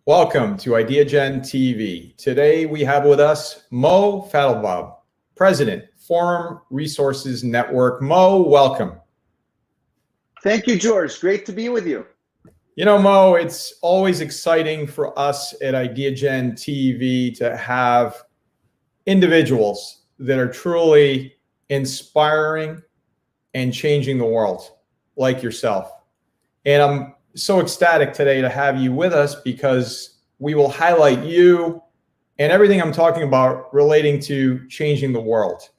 Welcome to Ideagen TV. Today we have with us Mo Fathelbab, President, Forum Resources Network. Mo, welcome. Thank you, George. Great to be with you. You know, Mo, it's always exciting for us at Ideagen TV to have individuals that are truly inspiring and changing the world, like yourself. And I'm so ecstatic today to have you with us because we will highlight you and everything I'm talking about relating to changing the world.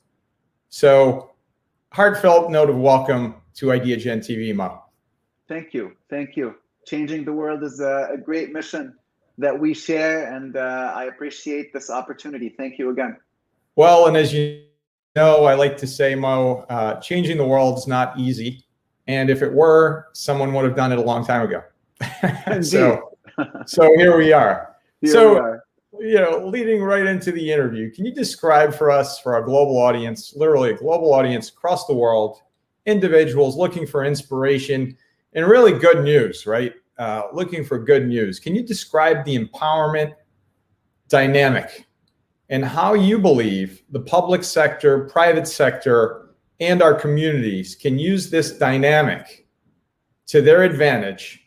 So, heartfelt note of welcome to Ideagen TV, Mo. Thank you. Thank you. Changing the world is a great mission that we share, and I appreciate this opportunity. Thank you again. Well, and as you know, I like to say, Mo, changing the world is not easy. And if it were, someone would have done it a long time ago. so here we are. Leading right into the interview, can you describe for us, for our global audience, literally a global audience across the world, individuals looking for inspiration and really good news, right? Looking for good news. Can you describe the empowerment dynamic and how you believe the public sector, private sector, and our communities can use this dynamic to their advantage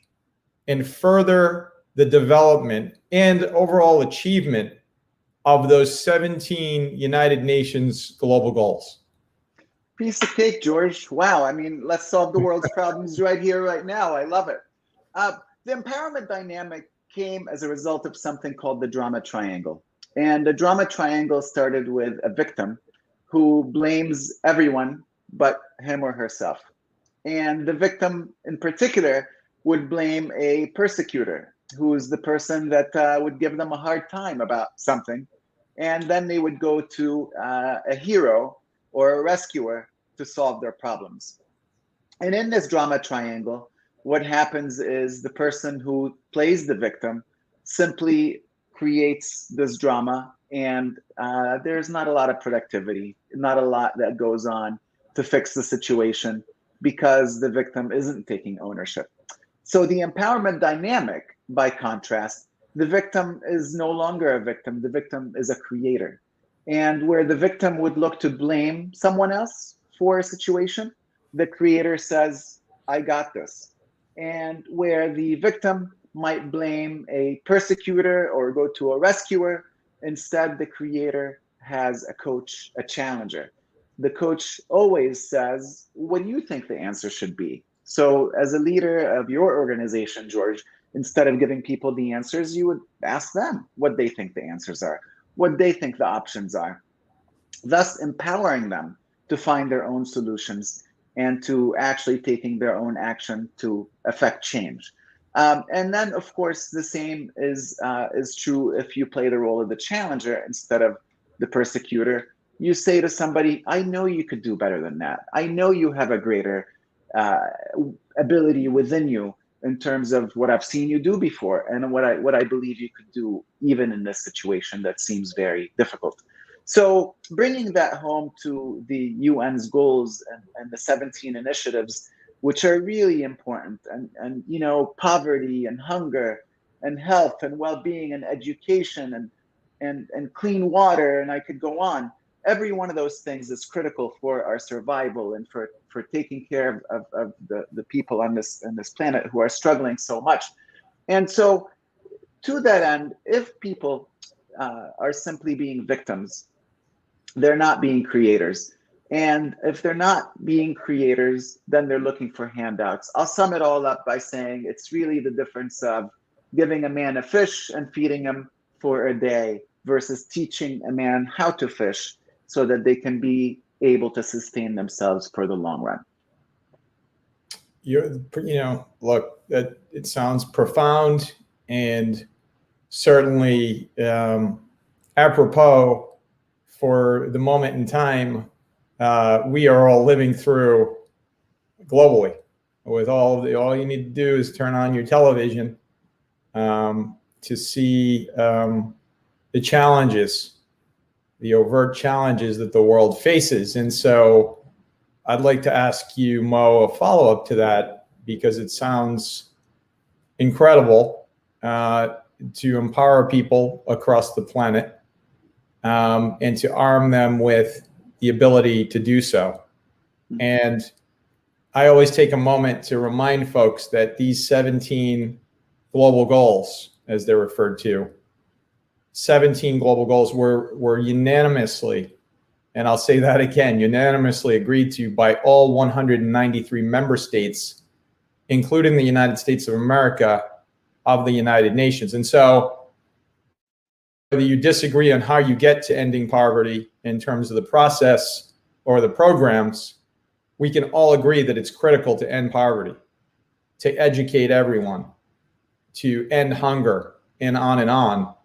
and further the development and overall achievement of those 17 United Nations global goals? Piece of cake, George. Wow. I mean, let's solve the world's problems right here, right now. I love it. The empowerment dynamic came as a result of something called the drama triangle. And the drama triangle started with a victim who blames everyone but him or herself. And the victim in particular would blame a persecutor, who's the person that would give them a hard time about something. And then they would go to a hero or a rescuer to solve their problems. And in this drama triangle, what happens is the person who plays the victim simply creates this drama, and there's not a lot of productivity, not a lot that goes on to fix the situation because the victim isn't taking ownership. So the empowerment dynamic, by contrast, the victim is no longer a victim. The victim is a creator. And where the victim would look to blame someone else for a situation, the creator says, I got this. And where the victim might blame a persecutor or go to a rescuer, instead the creator has a coach, a challenger. The coach always says, what do you think the answer should be? So as a leader of your organization, George, instead of giving people the answers, you would ask them what they think the answers are, what they think the options are, thus empowering them to find their own solutions and to actually taking their own action to affect change. And then, of course, the same is true if you play the role of the challenger instead of the persecutor. You say to somebody, I know you could do better than that. I know you have a greater ability within you in terms of what I've seen you do before and what I believe you could do even in this situation that seems very difficult. So bringing that home to the UN's goals and the 17 initiatives, which are really important, and you know, poverty and hunger and health and well-being and education and clean water, and I could go on. Every one of those things is critical for our survival and for taking care of the people on this planet who are struggling so much. And so to that end, if people are simply being victims, they're not being creators. And if they're not being creators, then they're looking for handouts. I'll sum it all up by saying it's really the difference of giving a man a fish and feeding him for a day versus teaching a man how to fish so that they can be able to sustain themselves for the long run. Look, it sounds profound and certainly apropos for the moment in time we are all living through globally. With all you need to do is turn on your television to see the challenges the overt challenges that the world faces. And so I'd like to ask you, Mo, a follow-up to that, because it sounds incredible to empower people across the planet and to arm them with the ability to do so. And I always take a moment to remind folks that these 17 global goals, as they're referred to, 17 global goals were unanimously, and I'll say that again, unanimously agreed to by all 193 member states, including the United States of America, of the United Nations. And so whether you disagree on how you get to ending poverty in terms of the process or the programs, we can all agree that it's critical to end poverty, to educate everyone, to end hunger, and on and on.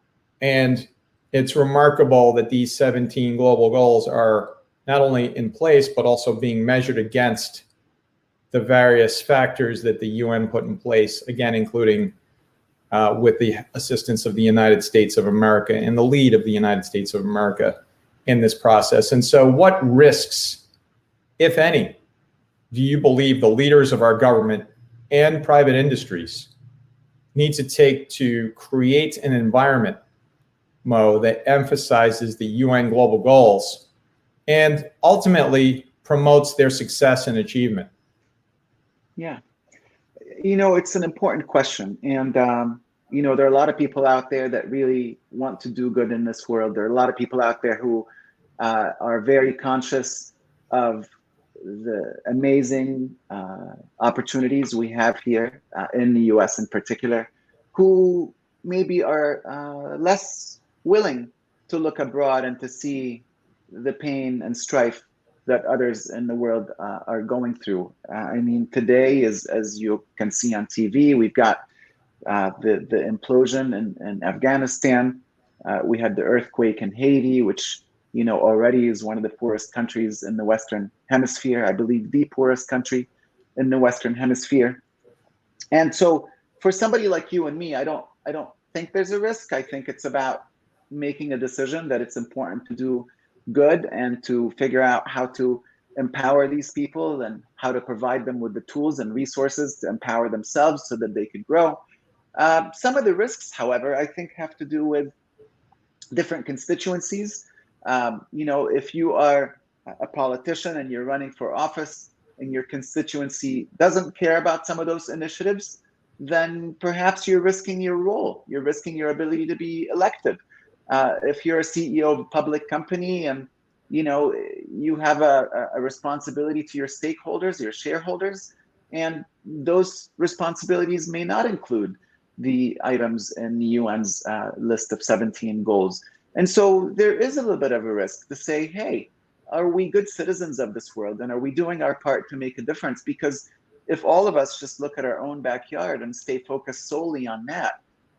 And it's remarkable that these 17 global goals are not only in place, but also being measured against the various factors that the UN put in place, again, including with the assistance of the United States of America and the lead of the United States of America in this process. And so what risks, if any, do you believe the leaders of our government and private industries need to take to create an environment, Mo, that emphasizes the UN global goals and ultimately promotes their success and achievement? Yeah, it's an important question. And, there are a lot of people out there that really want to do good in this world. There are a lot of people out there who are very conscious of the amazing opportunities we have here in the US in particular, who maybe are less willing to look abroad and to see the pain and strife that others in the world are going through. Today, as you can see on TV, we've got the implosion in Afghanistan. We had the earthquake in Haiti, which already is one of the poorest countries in the Western Hemisphere. I believe the poorest country in the Western Hemisphere. And so, for somebody like you and me, I don't think there's a risk. I think it's about making a decision that it's important to do good and to figure out how to empower these people and how to provide them with the tools and resources to empower themselves so that they could grow. Some of the risks, however, I think have to do with different constituencies. If you are a politician and you're running for office and your constituency doesn't care about some of those initiatives, then perhaps you're risking your role. You're risking your ability to be elected. If you're a CEO of a public company and you have a responsibility to your stakeholders, your shareholders, and those responsibilities may not include the items in the UN's list of 17 goals. And so there is a little bit of a risk to say, hey, are we good citizens of this world? And are we doing our part to make a difference? Because if all of us just look at our own backyard and stay focused solely on that,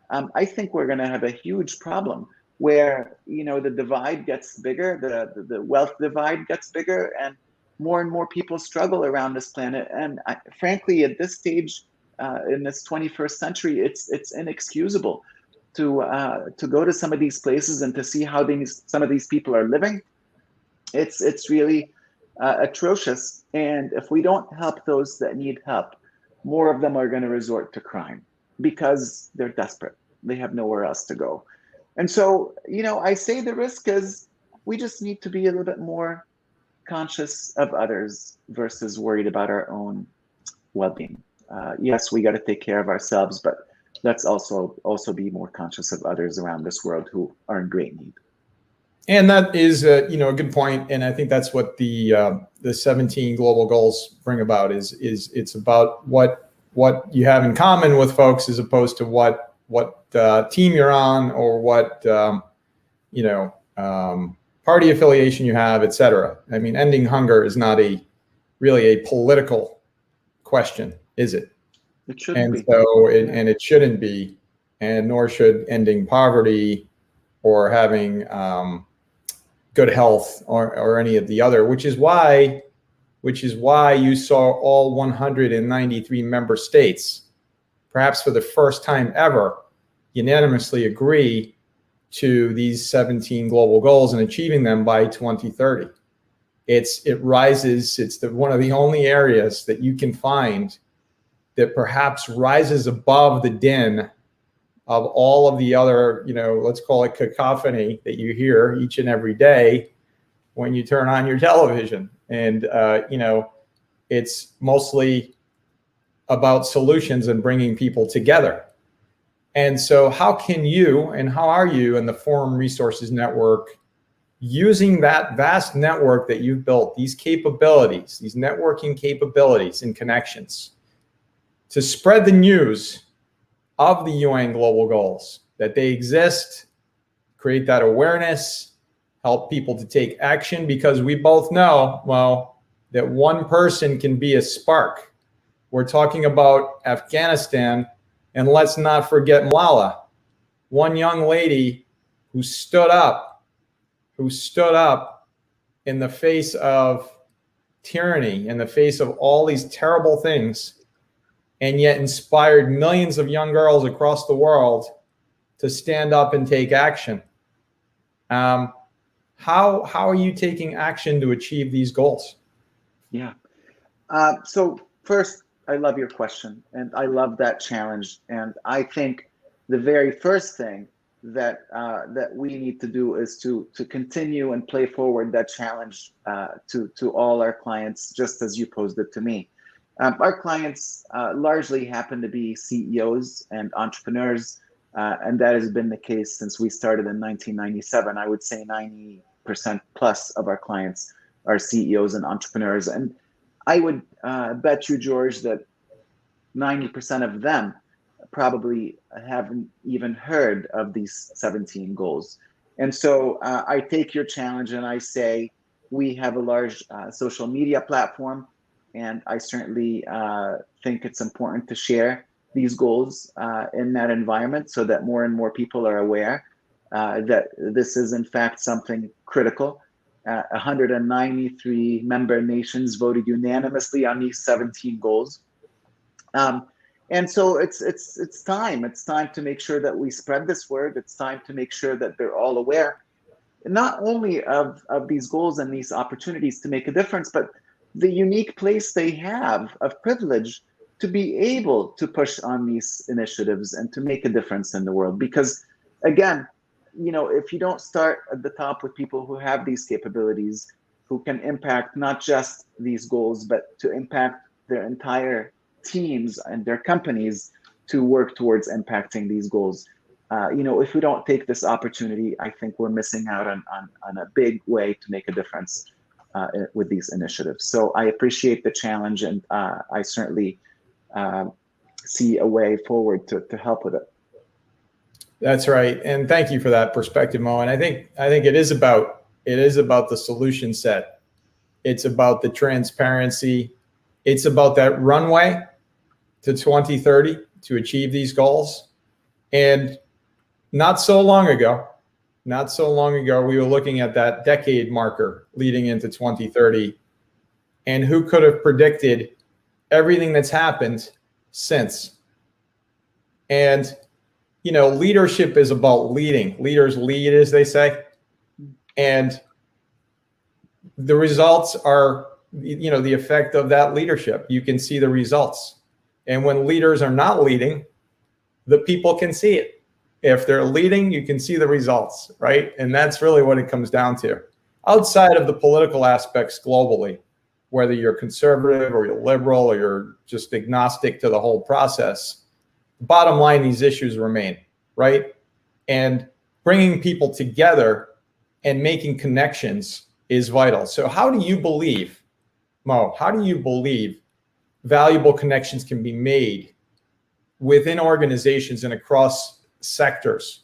I think we're going to have a huge problem where, the divide gets bigger, the wealth divide gets bigger, and more people struggle around this planet. And frankly, at this stage, in this 21st century, it's inexcusable to go to some of these places and to see how some of these people are living. It's really atrocious. And if we don't help those that need help, more of them are going to resort to crime because they're desperate. They have nowhere else to go. And so, I say the risk is we just need to be a little bit more conscious of others versus worried about our own well-being. Yes, we got to take care of ourselves, but let's also be more conscious of others around this world who are in great need. And that is a good point. And I think that's what the 17 global goals bring about is it's about what you have in common with folks as opposed to what team you're on or what party affiliation you have, et cetera. Ending hunger is not really a political question, is it? It shouldn't be. So it shouldn't be, and nor should ending poverty or having good health or any of the other, which is why you saw all 193 member states, perhaps for the first time ever, unanimously agree to these 17 global goals and achieving them by 2030. It rises. It's one of the only areas that you can find that perhaps rises above the din of all of the other, let's call it cacophony that you hear each and every day when you turn on your television. And, it's mostly about solutions and bringing people together. And so how can you, and how are you in the Forum Resources Network using that vast network that you've built, these capabilities, these networking capabilities and connections, to spread the news of the UN Global Goals, that they exist, create that awareness, help people to take action? Because we both know, well, that one person can be a spark. We're talking about Afghanistan, and let's not forget Malala, one young lady who stood up in the face of tyranny, in the face of all these terrible things, and yet inspired millions of young girls across the world to stand up and take action. How are you taking action to achieve these goals? Yeah. So first, I love your question, and I love that challenge. And I think the very first thing that we need to do is to continue and play forward that challenge to all our clients, just as you posed it to me. Our clients largely happen to be CEOs and entrepreneurs, and that has been the case since we started in 1997. I would say 90% plus of our clients are CEOs and entrepreneurs. And I would bet you, George, that 90% of them probably haven't even heard of these 17 goals. And so I take your challenge and I say, we have a large social media platform, and I certainly think it's important to share these goals in that environment so that more and more people are aware that this is in fact something critical. 193 member nations voted unanimously on these 17 goals. And so it's time. It's time to make sure that we spread this word. It's time to make sure that they're all aware, not only of these goals and these opportunities to make a difference, but the unique place they have of privilege to be able to push on these initiatives and to make a difference in the world. Because again, if you don't start at the top with people who have these capabilities, who can impact not just these goals, but to impact their entire teams and their companies to work towards impacting these goals. If we don't take this opportunity, I think we're missing out on a big way to make a difference with these initiatives. So I appreciate the challenge, and I certainly see a way forward to help with it. That's right, and thank you for that perspective, Mo. And I think it is about the solution set. It's about the transparency. It's about that runway to 2030 to achieve these goals. And not so long ago, we were looking at that decade marker leading into 2030. And who could have predicted everything that's happened since? And leadership is about leading. Leaders lead, as they say. And the results are, the effect of that leadership. You can see the results. And when leaders are not leading, the people can see it. If they're leading, you can see the results, right? And that's really what it comes down to. Outside of the political aspects globally, whether you're conservative or you're liberal or you're just agnostic to the whole process, bottom line, these issues remain, right? And bringing people together and making connections is vital. So how do you believe, Mo, valuable connections can be made within organizations and across sectors?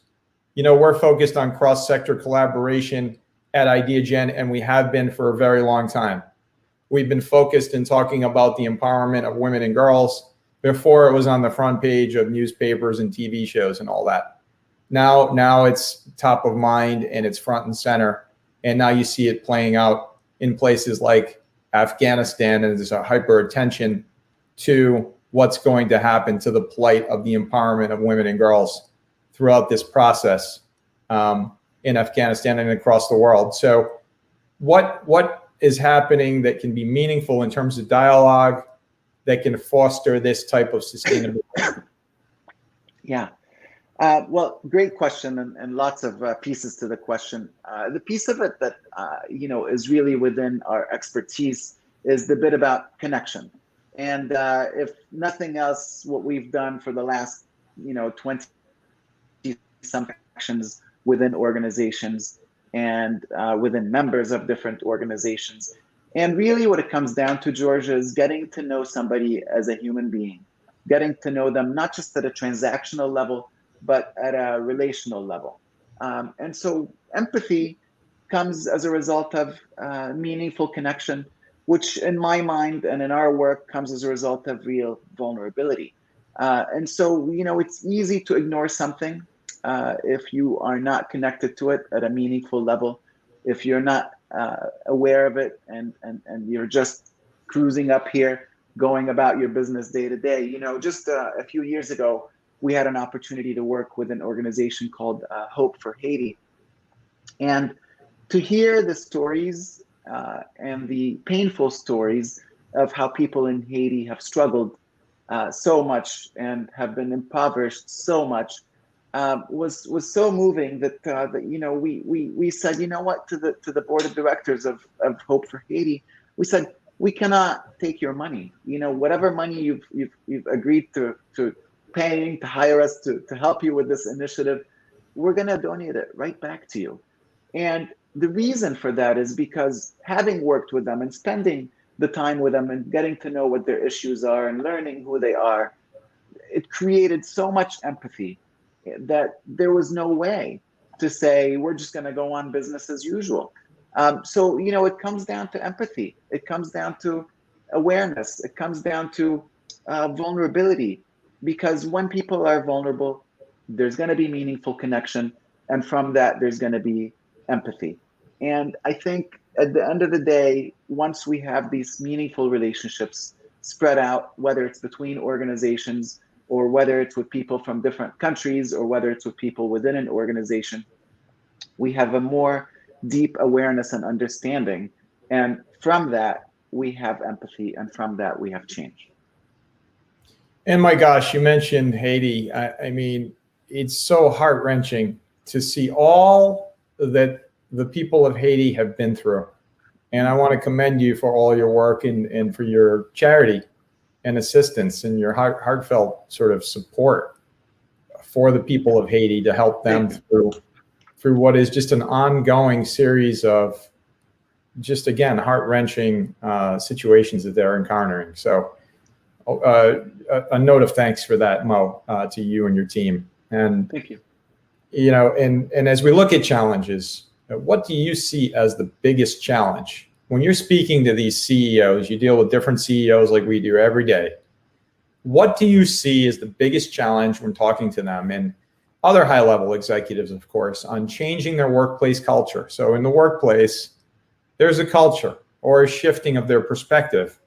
We're focused on cross-sector collaboration at Ideagen, and we have been for a very long time. We've been focused in talking about the empowerment of women and girls before it was on the front page of newspapers and TV shows and all that. Now it's top of mind and it's front and center. And now you see it playing out in places like Afghanistan, and there's a hyper attention to what's going to happen to the plight of the empowerment of women and girls throughout this process. in Afghanistan and across the world. So what is happening that can be meaningful in terms of dialogue that can foster this type of sustainability? Yeah. Well, great question, and lots of pieces to the question. The piece of it that is really within our expertise is the bit about connection. And if nothing else, what we've done for the last 20 some actions within organizations and within members of different organizations. And really what it comes down to, George, is getting to know somebody as a human being, getting to know them not just at a transactional level, but at a relational level. And so empathy comes as a result of meaningful connection, which in my mind and in our work comes as a result of real vulnerability. And so, it's easy to ignore something if you are not connected to it at a meaningful level, if you're not aware of it and you're just cruising up here, going about your business day to day. Just a few years ago, we had an opportunity to work with an organization called Hope for Haiti. And to hear the stories and the painful stories of how people in Haiti have struggled so much and have been impoverished so much was so moving that we said, what, to the board of directors of Hope for Haiti, we said, we cannot take your money. Whatever money you've agreed to paying to hire us to help you with this initiative, we're going to donate it right back to you. And the reason for that is because having worked with them and spending the time with them and getting to know what their issues are and learning who they are, it created so much empathy that there was no way to say, we're just going to go on business as usual. So, it comes down to empathy. It comes down to awareness. It comes down to vulnerability, because when people are vulnerable, there's going to be meaningful connection. And from that, there's going to be empathy. And I think at the end of the day, once we have these meaningful relationships spread out, whether it's between organizations or whether it's with people from different countries or whether it's with people within an organization, we have a more deep awareness and understanding. And from that, we have empathy. And from that, we have change. And my gosh, you mentioned Haiti. I mean, it's so heart-wrenching to see all that the people of Haiti have been through. And I want to commend you for all your work and for your charity and assistance and your heartfelt sort of support for the people of Haiti to help them through what is just an ongoing series of just, again, heart-wrenching situations that they're encountering. So a note of thanks for that, Mo, to you and your team. And thank you. And as we look at challenges, what do you see as the biggest challenge? When you're speaking to these CEOs, you deal with different CEOs like we do every day. What do you see as the biggest challenge when talking to them and other high-level executives, of course, on changing their workplace culture? So in the workplace, there's a culture or a shifting of their perspective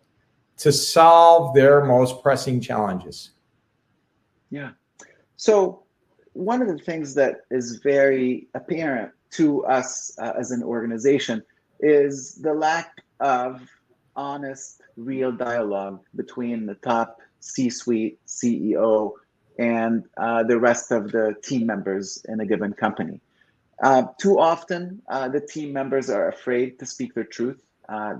to solve their most pressing challenges. Yeah. So one of the things that is very apparent to us as an organization is the lack of honest, real dialogue between the top C-suite, CEO, and the rest of the team members in a given company. Too often, the team members are afraid to speak their truth.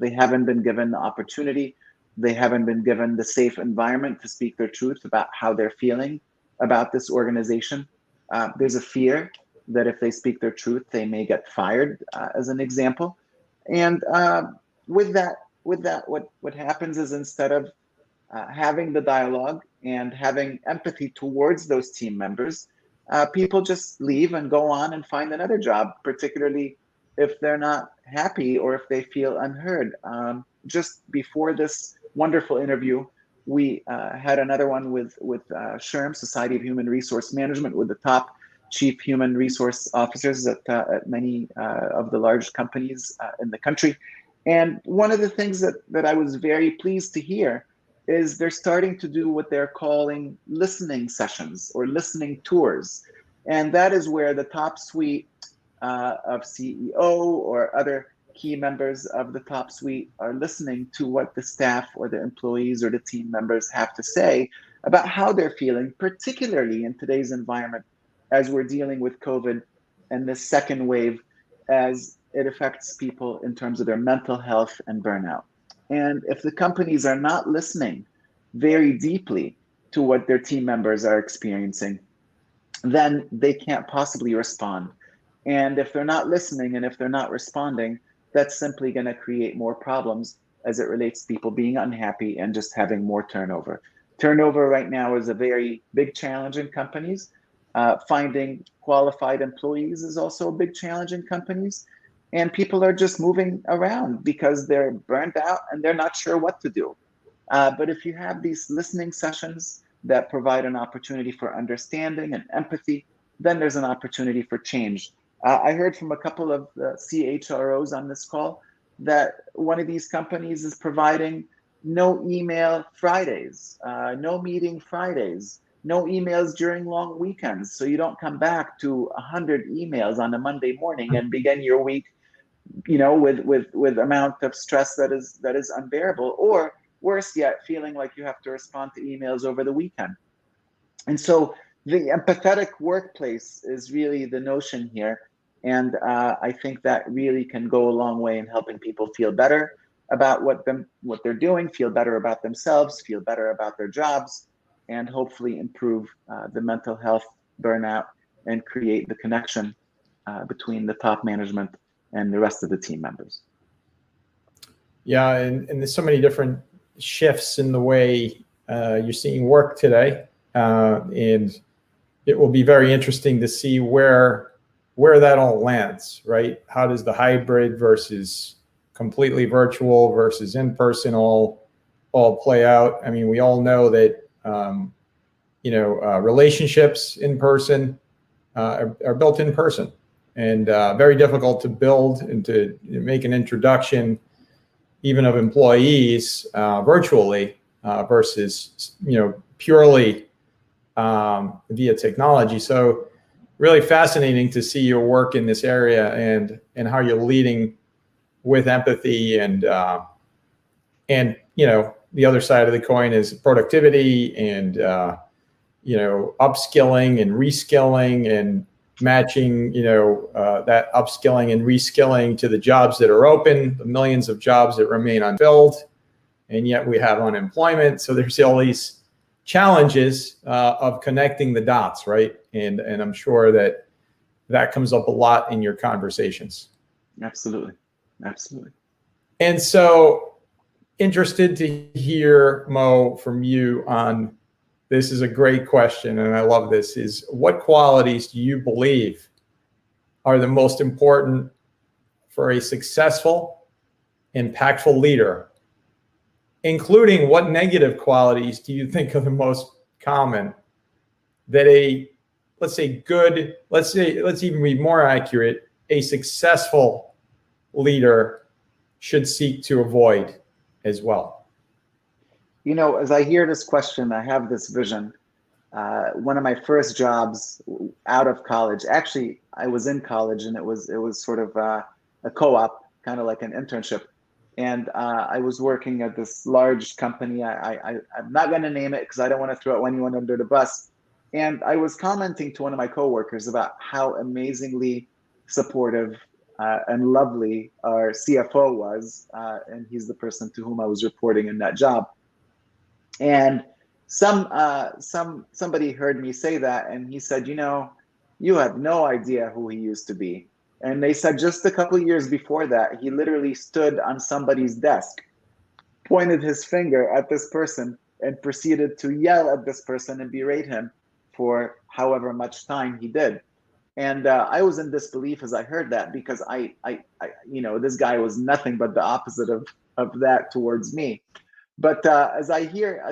They haven't been given the opportunity. They haven't been given the safe environment to speak their truth about how they're feeling about this organization. There's a fear that if they speak their truth, they may get fired, as an example. And with that, what happens is instead of having the dialogue and having empathy towards those team members, people just leave and go on and find another job, particularly if they're not happy or if they feel unheard. Just before this wonderful interview, we had another one with SHRM, Society of Human Resource Management, with the top chief human resource officers at many of the large companies in the country. And one of the things that I was very pleased to hear is they're starting to do what they're calling listening sessions or listening tours. And that is where the top suite of CEO or other key members of the top suite are listening to what the staff or the employees or the team members have to say about how they're feeling, particularly in today's environment as we're dealing with COVID and this second wave, as it affects people in terms of their mental health and burnout. And if the companies are not listening very deeply to what their team members are experiencing, then they can't possibly respond. And if they're not listening and if they're not responding, that's simply going to create more problems as it relates to people being unhappy and just having more turnover. Turnover right now is a very big challenge in companies. Finding qualified employees is also a big challenge in companies. And people are just moving around because they're burned out and they're not sure what to do. But if you have these listening sessions that provide an opportunity for understanding and empathy, then there's an opportunity for change. I heard from a couple of CHROs on this call that one of these companies is providing no email Fridays, no meeting Fridays, no emails during long weekends. So you don't come back to 100 emails on a Monday morning and begin your week, with amount of stress that is unbearable, or worse yet, feeling like you have to respond to emails over the weekend. And so the empathetic workplace is really the notion here. And I think that really can go a long way in helping people feel better about what they're doing, feel better about themselves, feel better about their jobs, and hopefully improve the mental health, burnout, and create the connection between the top management and the rest of the team members. Yeah, and there's so many different shifts in the way you're seeing work today, and it will be very interesting to see where that all lands, right? How does the hybrid versus completely virtual versus in person all play out? I mean, we all know that relationships in person are built in person, and very difficult to build and to make an introduction, even of employees virtually versus purely via technology. So really fascinating to see your work in this area and how you're leading with empathy and the other side of the coin is productivity and upskilling and reskilling and matching that upskilling and reskilling to the jobs that are open, the millions of jobs that remain unfilled, and yet we have unemployment. So there's all these challenges of connecting the dots, right? And I'm sure that comes up a lot in your conversations. Absolutely. And so interested to hear, Mo, from you on, this is a great question, and I love this, is what qualities do you believe are the most important for a successful, impactful leader, including what negative qualities do you think are the most common that let's even be more accurate, a successful leader should seek to avoid as well? As I hear this question, I have this vision. One of my first jobs out of college, actually, I was in college and it was sort of a co-op, kind of like an internship. And I was working at this large company. I'm not going to name it because I don't want to throw anyone under the bus. And I was commenting to one of my coworkers about how amazingly supportive and lovely our CFO was. And he's the person to whom I was reporting in that job. And somebody heard me say that, and he said, you have no idea who he used to be. And they said just a couple of years before that, he literally stood on somebody's desk, pointed his finger at this person, and proceeded to yell at this person and berate him for however much time he did. And I was in disbelief as I heard that, because I this guy was nothing but the opposite of that towards me. But as I hear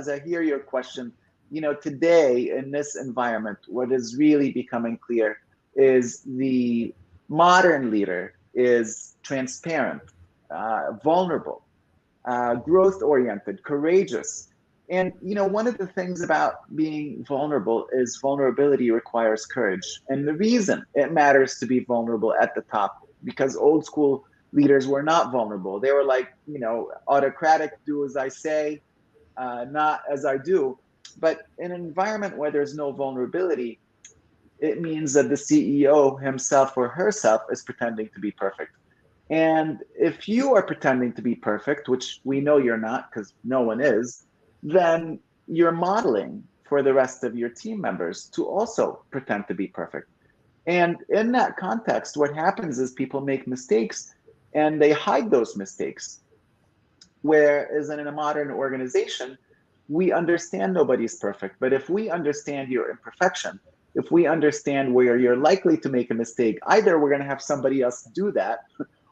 your question, today in this environment, what is really becoming clear is the modern leader is transparent, vulnerable, growth-oriented, courageous, And one of the things about being vulnerable is vulnerability requires courage. And the reason it matters to be vulnerable at the top, because old school leaders were not vulnerable. They were like, autocratic, do as I say, not as I do. But in an environment where there's no vulnerability, it means that the CEO himself or herself is pretending to be perfect. And if you are pretending to be perfect, which we know you're not because no one is, then you're modeling for the rest of your team members to also pretend to be perfect. And in that context, what happens is people make mistakes and they hide those mistakes. Whereas in a modern organization, we understand nobody's perfect. But if we understand your imperfection, if we understand where you're likely to make a mistake, either we're going to have somebody else do that,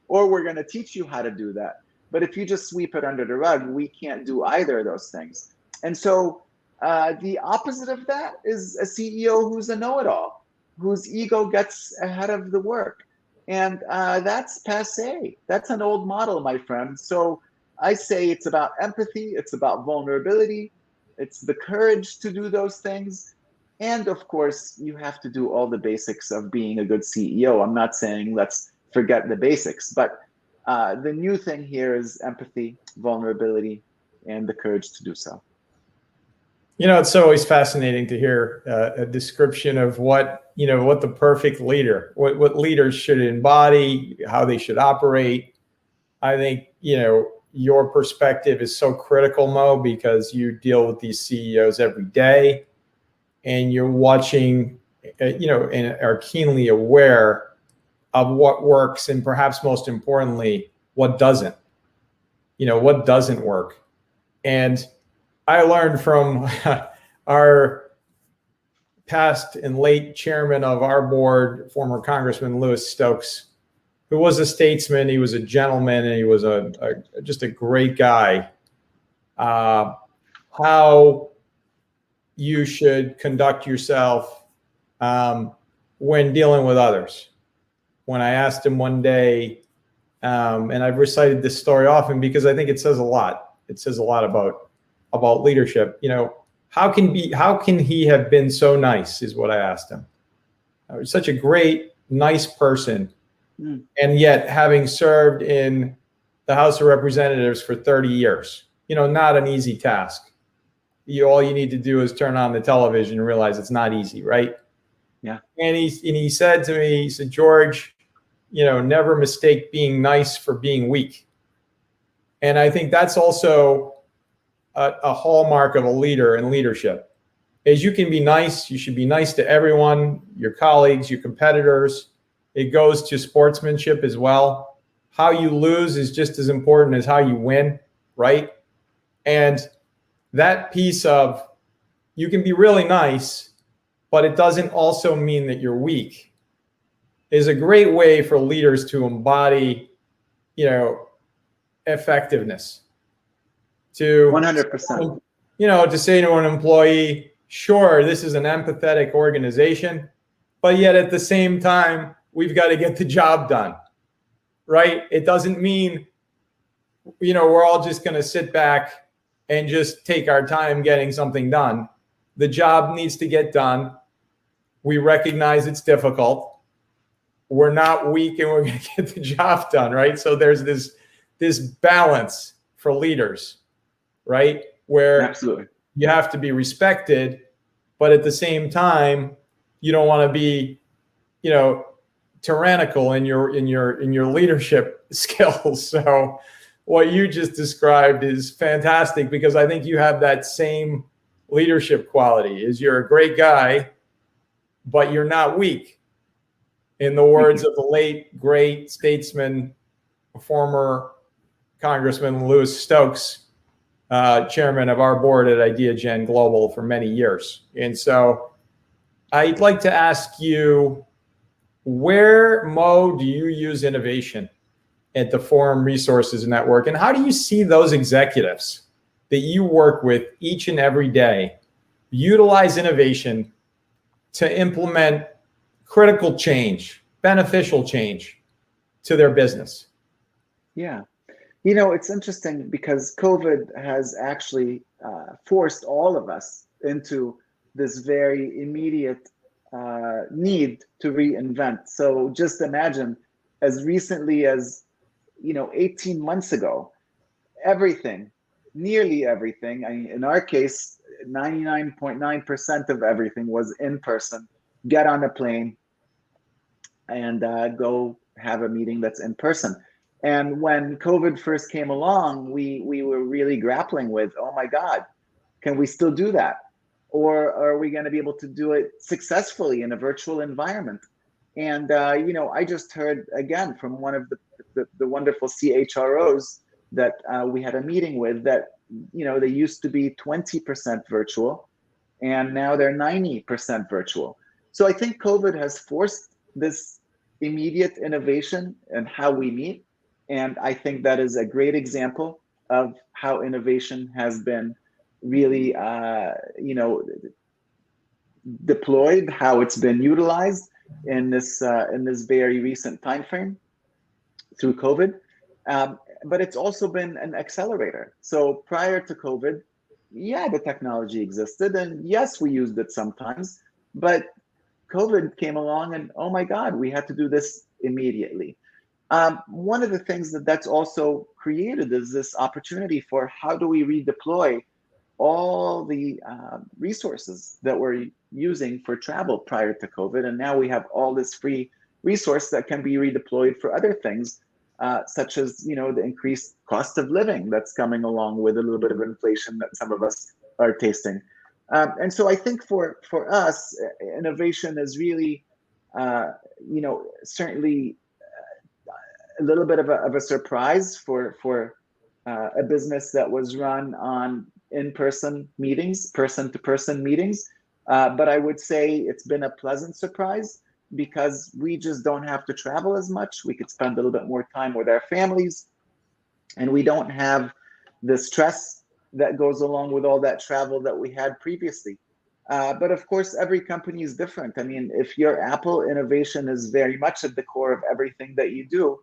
or we're going to teach you how to do that. But if you just sweep it under the rug, we can't do either of those things. And so the opposite of that is a CEO who's a know-it-all, whose ego gets ahead of the work. And that's passe. That's an old model, my friend. So I say it's about empathy, it's about vulnerability, it's the courage to do those things. And of course, you have to do all the basics of being a good CEO. I'm not saying let's forget the basics, but the new thing here is empathy, vulnerability, and the courage to do so. It's always fascinating to hear a description of what the perfect leader, what leaders should embody, how they should operate. I think, your perspective is so critical, Mo, because you deal with these CEOs every day and you're watching, and are keenly aware of what works and perhaps most importantly, what doesn't work. And I learned from our past and late chairman of our board, former Congressman Louis Stokes, who was a statesman. He was a gentleman, and he was just a great guy. How you should conduct yourself when dealing with others. When I asked him one day, and I've recited this story often because I think it says a lot. It says a lot about leadership. How can he have been so nice is what I asked him. Such a great, nice person. And yet having served in the House of Representatives for 30 years, not an easy task. All you need to do is turn on the television and realize it's not easy, right? Yeah. And he said to me, he said, George, never mistake being nice for being weak. And I think that's also a hallmark of a leader in leadership. Is you can be nice, you should be nice to everyone, your colleagues, your competitors. It goes to sportsmanship as well. How you lose is just as important as how you win, right? And that piece of you can be really nice, but it doesn't also mean that you're weak, is a great way for leaders to embody, effectiveness. To 100%. To say to an employee, sure, this is an empathetic organization, but yet at the same time, we've got to get the job done, right? It doesn't mean, we're all just going to sit back and just take our time getting something done. The job needs to get done. We recognize it's difficult. We're not weak and we're going to get the job done, right? So there's this balance for leaders, right? Where Absolutely. You have to be respected, but at the same time, you don't want to be, tyrannical in your leadership skills. So what you just described is fantastic, because I think you have that same leadership quality. Is you're a great guy, but you're not weak. In the words of the late great statesman, former Congressman Louis Stokes, chairman of our board at Ideagen Global for many years. And so I'd like to ask you, where, Mo, do you use innovation at the Forum Resources Network? And how do you see those executives that you work with each and every day utilize innovation to implement critical change, beneficial change to their business? Yeah. It's interesting because COVID has actually forced all of us into this very immediate need to reinvent. So just imagine, as recently as 18 months ago, everything, nearly everything, I mean, in our case, 99.9% of everything was in person. Get on a plane and go have a meeting that's in person. And when COVID first came along, we were really grappling with, oh my God, can we still do that? Or are we going to be able to do it successfully in a virtual environment? And I just heard again from one of the wonderful CHROs that we had a meeting with that they used to be 20% virtual, and now they're 90% virtual. So I think COVID has forced this immediate innovation in how we meet. And I think that is a great example of how innovation has been really, deployed, how it's been utilized in this very recent time frame through COVID. But it's also been an accelerator. So prior to COVID, yeah, the technology existed, and yes, we used it sometimes, but COVID came along, and oh my God, we had to do this immediately. One of the things that's also created is this opportunity for how do we redeploy all the resources that we're using for travel prior to COVID, and now we have all this free resource that can be redeployed for other things, such as the increased cost of living that's coming along with a little bit of inflation that some of us are tasting. And so I think for us, innovation is really, certainly a little bit of a surprise for a business that was run on in-person meetings, person-to-person meetings. But I would say it's been a pleasant surprise because we just don't have to travel as much. We could spend a little bit more time with our families, and we don't have the stress that goes along with all that travel that we had previously. But of course, every company is different. I mean, if you're Apple, innovation is very much at the core of everything that you do.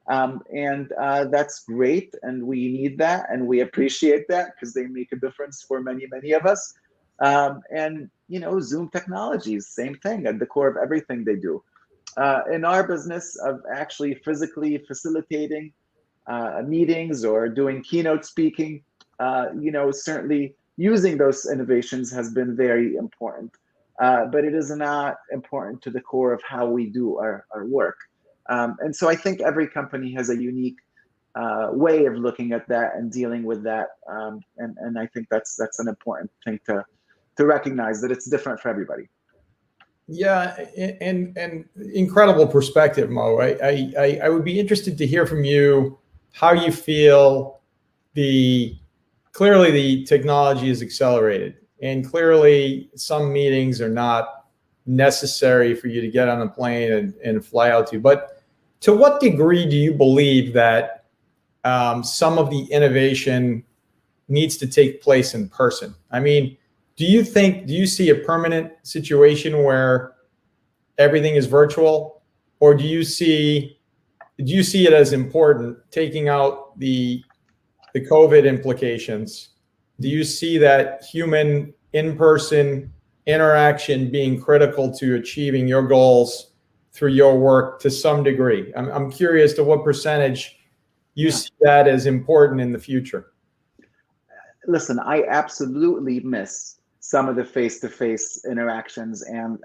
And that's great. And we need that. And we appreciate that because they make a difference for many, many of us. And, Zoom technologies, same thing at the core of everything they do. In our business of actually physically facilitating meetings or doing keynote speaking, certainly using those innovations has been very important. But it is not important to the core of how we do our work. And so I think every company has a unique way of looking at that and dealing with that. And I think that's an important thing to recognize, that it's different for everybody. Yeah, and incredible perspective, Mo. I would be interested to hear from you how you feel clearly the technology is accelerated, and clearly some meetings are not necessary for you to get on a plane and fly out to. But to what degree do you believe that some of the innovation needs to take place in person? I mean, do you see a permanent situation where everything is virtual, or do you see it as important, taking out the COVID implications? Do you see that human in-person interaction being critical to achieving your goals through your work to some degree? I'm curious to what percentage you see that as important in the future. Listen, I absolutely miss some of the face-to-face interactions, and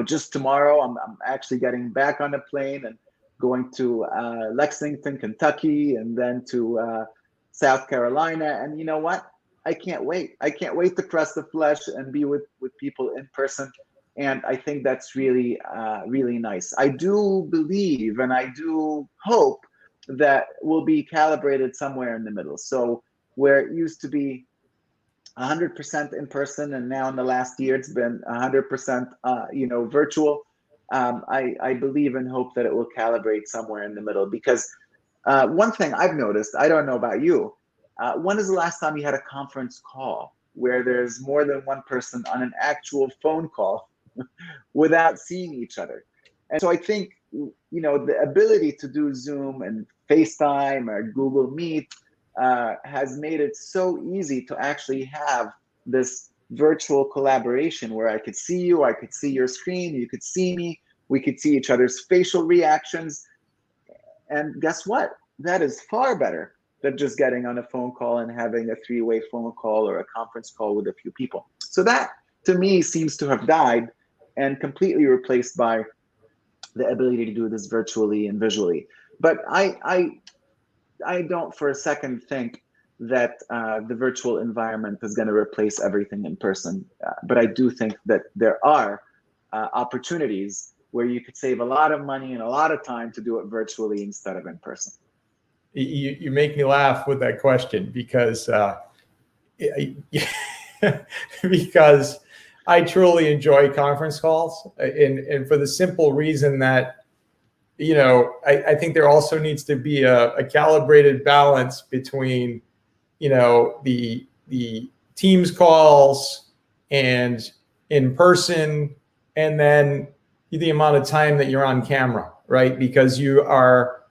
just tomorrow I'm actually getting back on a plane and going to Lexington, Kentucky, and then to South Carolina. And you know what? I can't wait. I can't wait to press the flesh and be with people in person. And I think that's really, really nice. I do believe and I do hope that we'll be calibrated somewhere in the middle. So where it used to be 100% in person, and now in the last year it's been 100% virtual. I believe and hope that it will calibrate somewhere in the middle, because one thing I've noticed, I don't know about you, when is the last time you had a conference call where there's more than one person on an actual phone call without seeing each other? And so I think the ability to do Zoom and FaceTime or Google Meet has made it so easy to actually have this virtual collaboration where I could see you, I could see your screen, you could see me, we could see each other's facial reactions. And guess what? That is far better than just getting on a phone call and having a three-way phone call or a conference call with a few people. So that, to me, seems to have died and completely replaced by the ability to do this virtually and visually. But I don't for a second think that the virtual environment is going to replace everything in person. But I do think that there are opportunities where you could save a lot of money and a lot of time to do it virtually instead of in person. You make me laugh with that question because because I truly enjoy conference calls, and for the simple reason that, you know, I think there also needs to be a calibrated balance between, you know, the Teams calls and in person, and then the amount of time that you're on camera, right? Because you're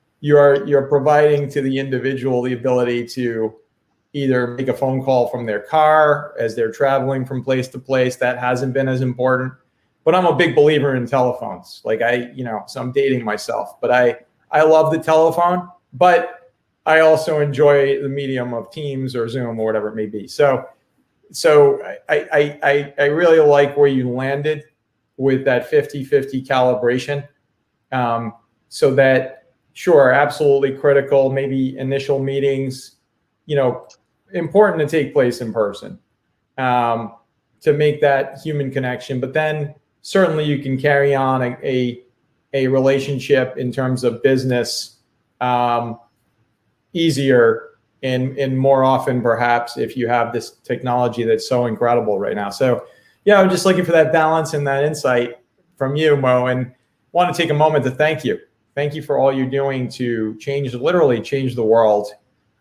providing to the individual the ability to either make a phone call from their car as they're traveling from place to place. That hasn't been as important, but I'm a big believer in telephones. Like so I'm dating myself, but I love the telephone, but I also enjoy the medium of Teams or Zoom or whatever it may be. So I really like where you landed with that 50-50 calibration. So that, sure, absolutely critical, maybe initial meetings, you know, important to take place in person to make that human connection. But then certainly you can carry on a relationship in terms of business easier and more often, perhaps, if you have this technology that's so incredible right now. So yeah, I'm just looking for that balance and that insight from you, Mo, and want to take a moment to thank you. Thank you for all you're doing to literally change the world,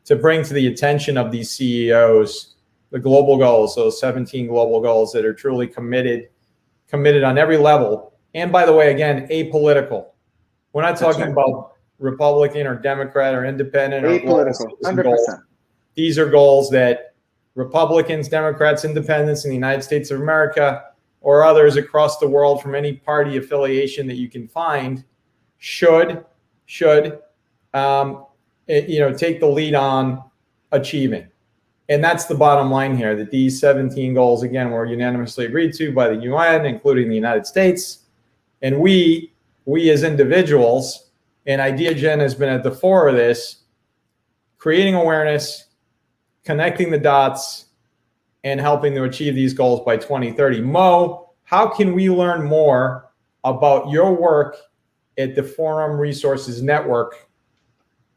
to bring to the attention of these CEOs the global goals, those 17 global goals that are truly committed on every level. And by the way, again, apolitical. We're not talking about Republican or Democrat or independent or apolitical, 100%. Goals. These are goals that Republicans, Democrats, independents in the United States of America or others across the world from any party affiliation that you can find should take the lead on achieving. And that's the bottom line here, that these 17 goals, again, were unanimously agreed to by the UN, including the United States. And we as individuals, and Ideagen has been at the fore of this, creating awareness, connecting the dots, and helping to achieve these goals by 2030. Mo, how can we learn more about your work at the Forum Resources Network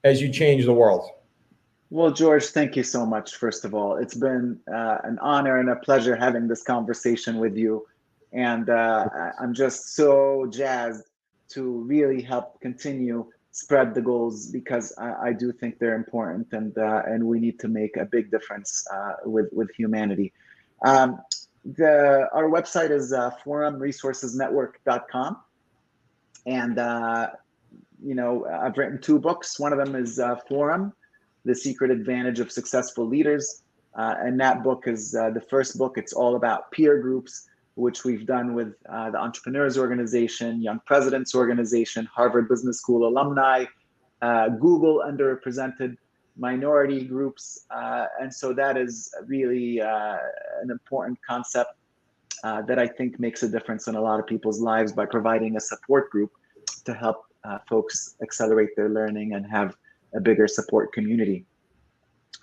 as you change the world? Well, George, thank you so much, first of all. It's been an honor and a pleasure having this conversation with you. And I'm just so jazzed to really help continue spread the goals, because I do think they're important, and we need to make a big difference with humanity. Our website is forumresourcesnetwork.com. And, I've written 2 books. One of them is Forum, The Secret Advantage of Successful Leaders. And that book is the first book. It's all about peer groups, which we've done with the Entrepreneurs Organization, Young Presidents Organization, Harvard Business School alumni, Google underrepresented minority groups. And so that is really an important concept that I think makes a difference in a lot of people's lives by providing a support group to help folks accelerate their learning and have a bigger support community.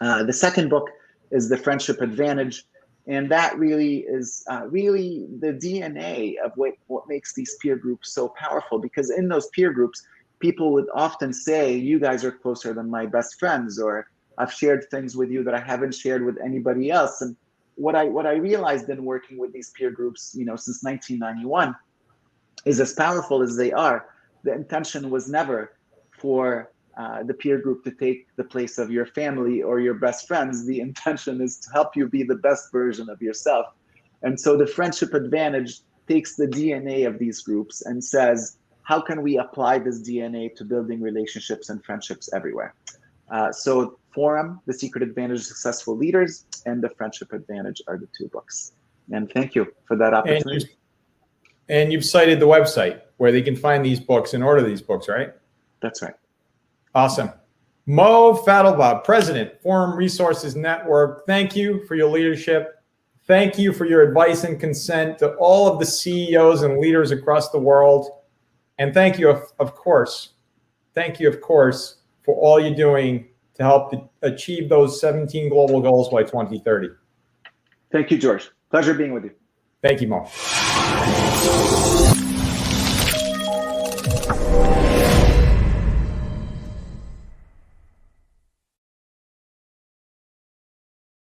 The second book is The Friendship Advantage. And that really is really the DNA of what makes these peer groups so powerful, because in those peer groups, people would often say, you guys are closer than my best friends, or I've shared things with you that I haven't shared with anybody else. And what I realized in working with these peer groups, since 1991, is as powerful as they are, the intention was never for the peer group to take the place of your family or your best friends. The intention is to help you be the best version of yourself. And so the Friendship Advantage takes the DNA of these groups and says, how can we apply this DNA to building relationships and friendships everywhere? So Forum, The Secret Advantage of Successful Leaders, and The Friendship Advantage are the 2 books. And thank you for that opportunity. And you've cited the website where they can find these books and order these books, right? That's right. Awesome. Mo Fathelbab, President, Forum Resources Network. Thank you for your leadership. Thank you for your advice and consent to all of the CEOs and leaders across the world. And thank you, of course, for all you're doing to help achieve those 17 global goals by 2030. Thank you, George. Pleasure being with you. Thank you, Mo.